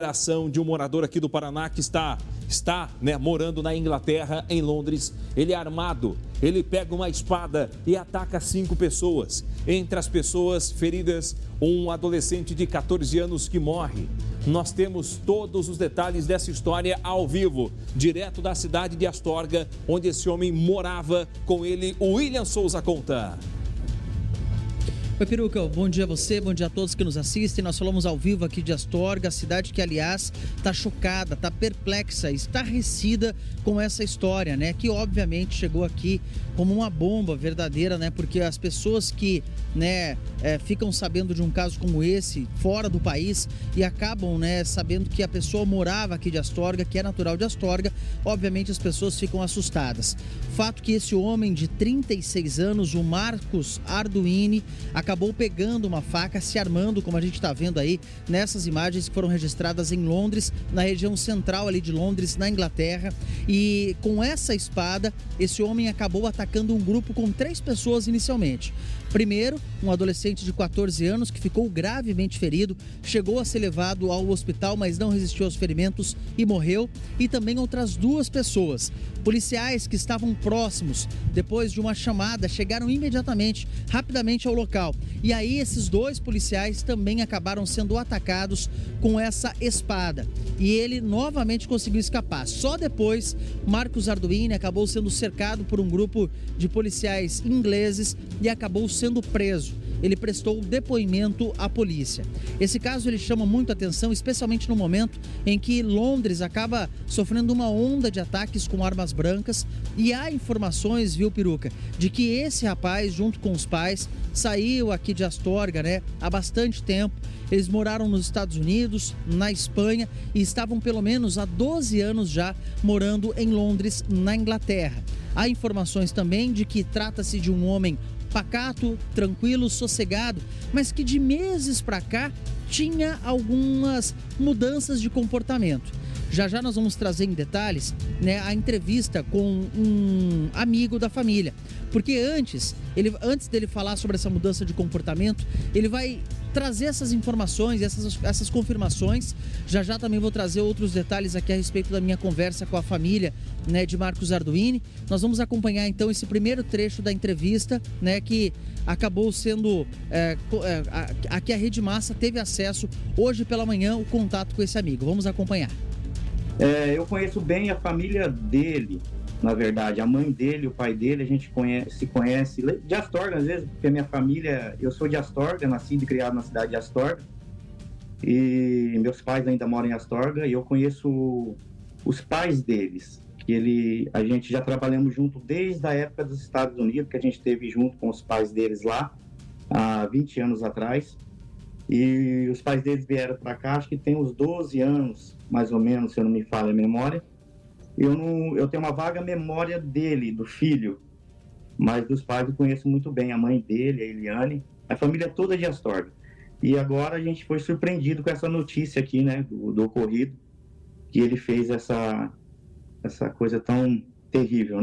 Ação de um morador aqui do Paraná que está morando na Inglaterra, em Londres. Ele é armado, ele pega uma espada e ataca 5 pessoas. Entre as pessoas feridas, um adolescente de 14 anos que morre. Nós temos todos os detalhes dessa história ao vivo, direto da cidade de Astorga, onde esse homem morava. Com ele, o William Souza conta. Oi, Peruca, bom dia a você, bom dia a todos que nos assistem. Nós falamos ao vivo aqui de Astorga, cidade que, aliás, está chocada, está perplexa, estarrecida com essa história, né? Que, obviamente, chegou aqui como uma bomba verdadeira, né? Porque as pessoas que, ficam sabendo de um caso como esse, fora do país, e acabam, sabendo que a pessoa morava aqui de Astorga, que é natural de Astorga, obviamente as pessoas ficam assustadas. Fato que esse homem de 36 anos, o Marcos Arduini, acabou pegando uma faca, se armando, como a gente está vendo aí nessas imagens que foram registradas em Londres, na região central ali de Londres, na Inglaterra. E com essa espada, esse homem acabou atacando um grupo com 3 pessoas inicialmente. Primeiro, um adolescente de 14 anos que ficou gravemente ferido, chegou a ser levado ao hospital, mas não resistiu aos ferimentos e morreu. E também outras 2 pessoas, policiais que estavam próximos, depois de uma chamada, chegaram imediatamente, rapidamente ao local. E aí esses 2 policiais também acabaram sendo atacados com essa espada. E ele novamente conseguiu escapar. Só depois, Marcos Arduini acabou sendo cercado por um grupo de policiais ingleses e acabou sendo preso. Ele prestou depoimento à polícia. Esse caso ele chama muito atenção, especialmente no momento em que Londres acaba sofrendo uma onda de ataques com armas brancas. E há informações, viu, Peruca, de que esse rapaz, junto com os pais, saiu aqui de Astorga, há bastante tempo. Eles moraram nos Estados Unidos, na Espanha, e estavam pelo menos há 12 anos já morando em Londres, na Inglaterra. Há informações também de que trata-se de um homem pacato, tranquilo, sossegado, mas que de meses para cá tinha algumas mudanças de comportamento. Já já nós vamos trazer em detalhes, a entrevista com um amigo da família, porque antes dele falar sobre essa mudança de comportamento, ele vai trazer essas informações, essas confirmações. Já já também vou trazer outros detalhes aqui a respeito da minha conversa com a família, de Marcos Arduini. Nós vamos acompanhar então esse primeiro trecho da entrevista, que acabou sendo aqui a Rede Massa teve acesso hoje pela manhã, o contato com esse amigo. Vamos acompanhar. Eu conheço bem a família dele, na verdade, a mãe dele, o pai dele, a gente se conhece de Astorga, às vezes, porque a minha família, eu sou de Astorga, nascido e criado na cidade de Astorga, e meus pais ainda moram em Astorga, e eu conheço os pais deles, que a gente já trabalhamos junto desde a época dos Estados Unidos, que a gente esteve junto com os pais deles lá, há 20 anos atrás, e os pais deles vieram para cá, acho que tem uns 12 anos, mais ou menos, se eu não me falha a memória. Eu tenho uma vaga memória dele, do filho, mas dos pais eu conheço muito bem, a mãe dele, a Eliane, a família toda de Astorga. E agora a gente foi surpreendido com essa notícia aqui, do ocorrido, que ele fez essa coisa tão terrível,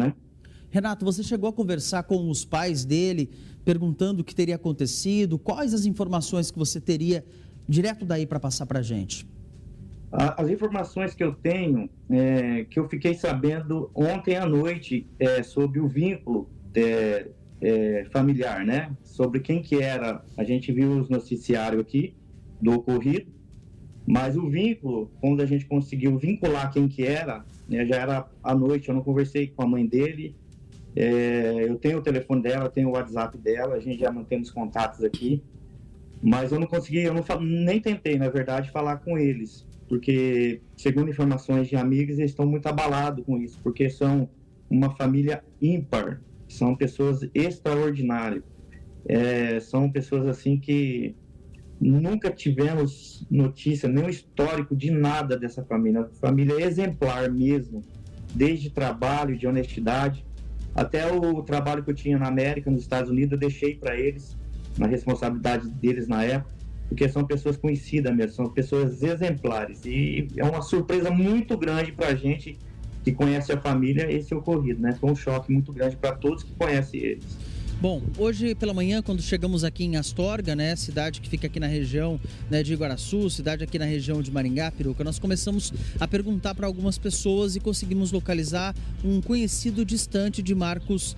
Renato, você chegou a conversar com os pais dele, perguntando o que teria acontecido, quais as informações que você teria direto daí para passar para a gente? As informações que eu tenho, que eu fiquei sabendo ontem à noite, sobre o vínculo familiar, sobre quem que era. A gente viu os noticiários aqui do ocorrido, mas o vínculo, quando a gente conseguiu vincular quem que era, já era à noite. Eu não conversei com a mãe dele, eu tenho o telefone dela, tenho o WhatsApp dela, a gente já mantém os contatos aqui, mas eu não consegui, nem tentei, na verdade, falar com eles, porque, segundo informações de amigos, eles estão muito abalados com isso, porque são uma família ímpar, são pessoas extraordinárias, são pessoas assim que nunca tivemos notícia, nem o histórico de nada dessa família exemplar mesmo, desde trabalho, de honestidade, até o trabalho que eu tinha na América, nos Estados Unidos, eu deixei para eles, na responsabilidade deles na época, porque são pessoas conhecidas mesmo, são pessoas exemplares, e é uma surpresa muito grande para a gente que conhece a família esse ocorrido, Foi um choque muito grande para todos que conhecem eles. Bom, hoje pela manhã, quando chegamos aqui em Astorga, né, cidade que fica aqui na região, né, de Iguaraçu, cidade aqui na região de Maringá, Piruca, nós começamos a perguntar para algumas pessoas e conseguimos localizar um conhecido distante de Marcos.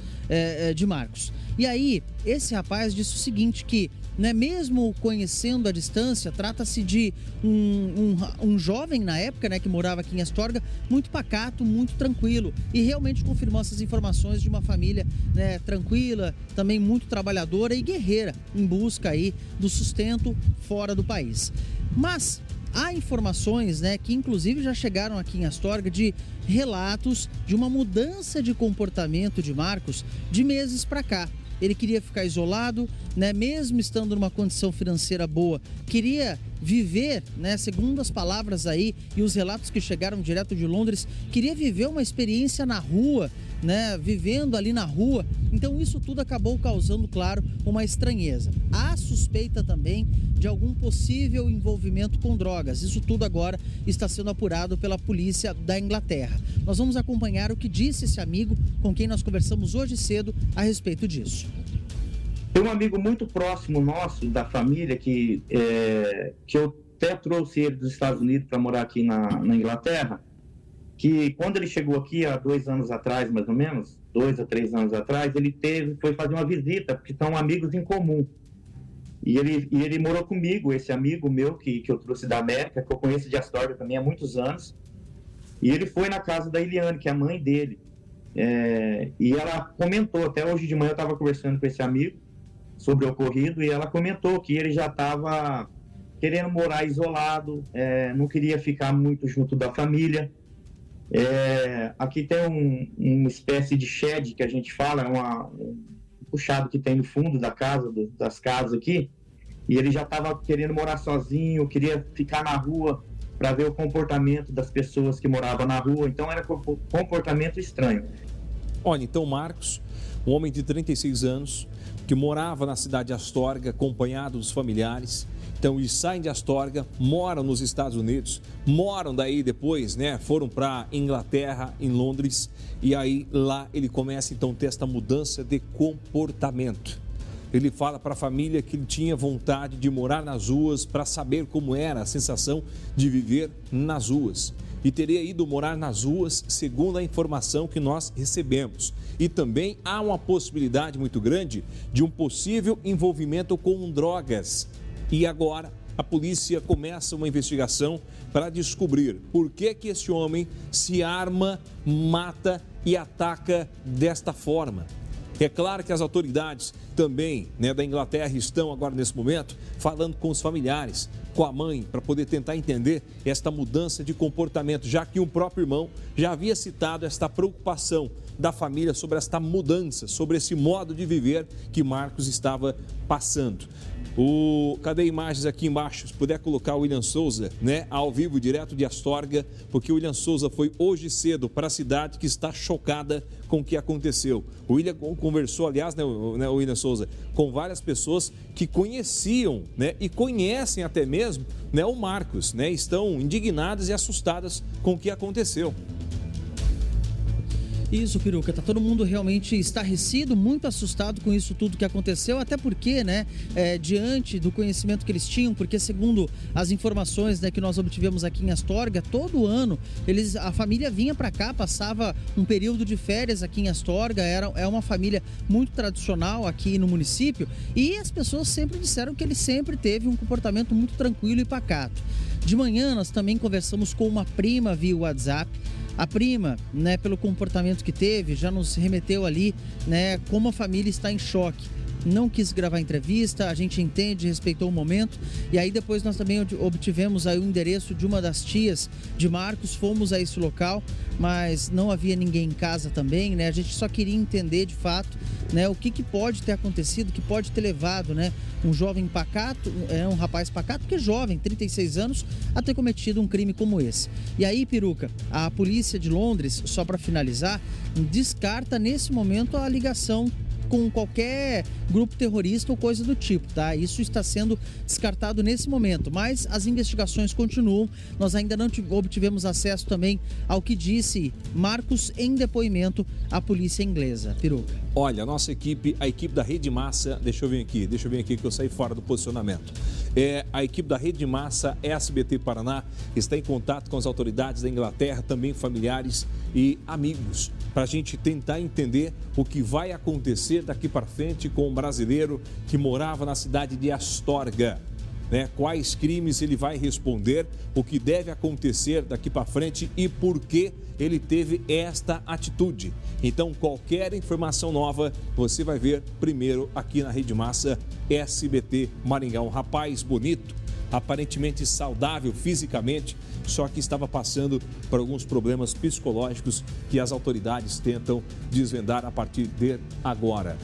E aí, esse rapaz disse o seguinte, que, né, mesmo conhecendo a distância, trata-se de um jovem na época, né, que morava aqui em Astorga, muito pacato, muito tranquilo, e realmente confirmou essas informações de uma família, né, tranquila, também muito trabalhadora e guerreira, em busca aí do sustento fora do país. Mas há informações, né, que inclusive já chegaram aqui em Astorga, de relatos de uma mudança de comportamento de Marcos de meses para cá. Ele queria ficar isolado, né, mesmo estando numa condição financeira boa, queria viver, né, segundo as palavras aí e os relatos que chegaram direto de Londres, queria viver uma experiência na rua, né, vivendo ali na rua. Então isso tudo acabou causando, claro, uma estranheza. Há suspeita também de algum possível envolvimento com drogas. Isso tudo agora está sendo apurado pela polícia da Inglaterra. Nós vamos acompanhar o que disse esse amigo com quem nós conversamos hoje cedo a respeito disso. Tem um amigo muito próximo nosso, da família, que eu até trouxe ele dos Estados Unidos para morar aqui na Inglaterra, que quando ele chegou aqui há 2 anos atrás, mais ou menos, 2 a 3 anos atrás, ele foi fazer uma visita, porque são amigos em comum. E ele morou comigo, esse amigo meu que eu trouxe da América, que eu conheço de Astorga também há muitos anos. E ele foi na casa da Eliane, que é a mãe dele. E ela comentou, até hoje de manhã eu estava conversando com esse amigo sobre o ocorrido, e ela comentou que ele já estava querendo morar isolado, não queria ficar muito junto da família. Aqui tem uma espécie de shed que a gente fala, um puxado que tem no fundo da casa, das casas aqui, e ele já estava querendo morar sozinho, queria ficar na rua para ver o comportamento das pessoas que moravam na rua, então era comportamento estranho. Olha, então Marcos, um homem de 36 anos, que morava na cidade de Astorga, acompanhado dos familiares. Então eles saem de Astorga, moram nos Estados Unidos, moram daí depois, né? Foram para Inglaterra, em Londres, e aí lá ele começa então a ter esta mudança de comportamento. Ele fala para a família que ele tinha vontade de morar nas ruas para saber como era a sensação de viver nas ruas. E teria ido morar nas ruas, segundo a informação que nós recebemos. E também há uma possibilidade muito grande de um possível envolvimento com drogas. E agora a polícia começa uma investigação para descobrir por que esse homem se arma, mata e ataca desta forma. É claro que as autoridades também, né, da Inglaterra estão agora nesse momento falando com os familiares, com a mãe, para poder tentar entender esta mudança de comportamento, já que o próprio irmão já havia citado esta preocupação da família sobre esta mudança, sobre esse modo de viver que Marcos estava passando. Cadê imagens aqui embaixo? Se puder colocar o William Souza, né, ao vivo, direto de Astorga, porque o William Souza foi hoje cedo para a cidade que está chocada com o que aconteceu. O William conversou, aliás, né, o William Souza, com várias pessoas que conheciam, né, e conhecem até mesmo, né, o Marcos, né, estão indignadas e assustadas com o que aconteceu. Isso, Piruca, tá todo mundo realmente estarrecido, muito assustado com isso tudo que aconteceu, até porque, né, diante do conhecimento que eles tinham, porque segundo as informações, né, que nós obtivemos aqui em Astorga, todo ano a família vinha para cá, passava um período de férias aqui em Astorga, é uma família muito tradicional aqui no município, e as pessoas sempre disseram que ele sempre teve um comportamento muito tranquilo e pacato. De manhã nós também conversamos com uma prima via WhatsApp. A prima, né, pelo comportamento que teve, já nos remeteu ali, né, como a família está em choque. Não quis gravar entrevista, a gente entende, respeitou o momento. E aí depois nós também obtivemos aí o endereço de uma das tias de Marcos, fomos a esse local, mas não havia ninguém em casa também, né? A gente só queria entender de fato, né, o que pode ter acontecido, que pode ter levado, né, um jovem pacato, um rapaz pacato, que é jovem, 36 anos, a ter cometido um crime como esse. E aí, Piruca, a polícia de Londres, só para finalizar, descarta nesse momento a ligação com qualquer grupo terrorista ou coisa do tipo, tá? Isso está sendo descartado nesse momento, mas as investigações continuam. Nós ainda não obtivemos acesso também ao que disse Marcos em depoimento à polícia inglesa. Peruca. Olha, a equipe da Rede Massa, deixa eu vir aqui que eu saí fora do posicionamento. A equipe da Rede Massa SBT Paraná está em contato com as autoridades da Inglaterra, também familiares e amigos, para a gente tentar entender o que vai acontecer daqui para frente com o brasileiro que morava na cidade de Astorga. Quais crimes ele vai responder, o que deve acontecer daqui para frente e por que ele teve esta atitude. Então, qualquer informação nova, você vai ver primeiro aqui na Rede Massa SBT Maringá. Um rapaz bonito, aparentemente saudável fisicamente, só que estava passando por alguns problemas psicológicos que as autoridades tentam desvendar a partir de agora.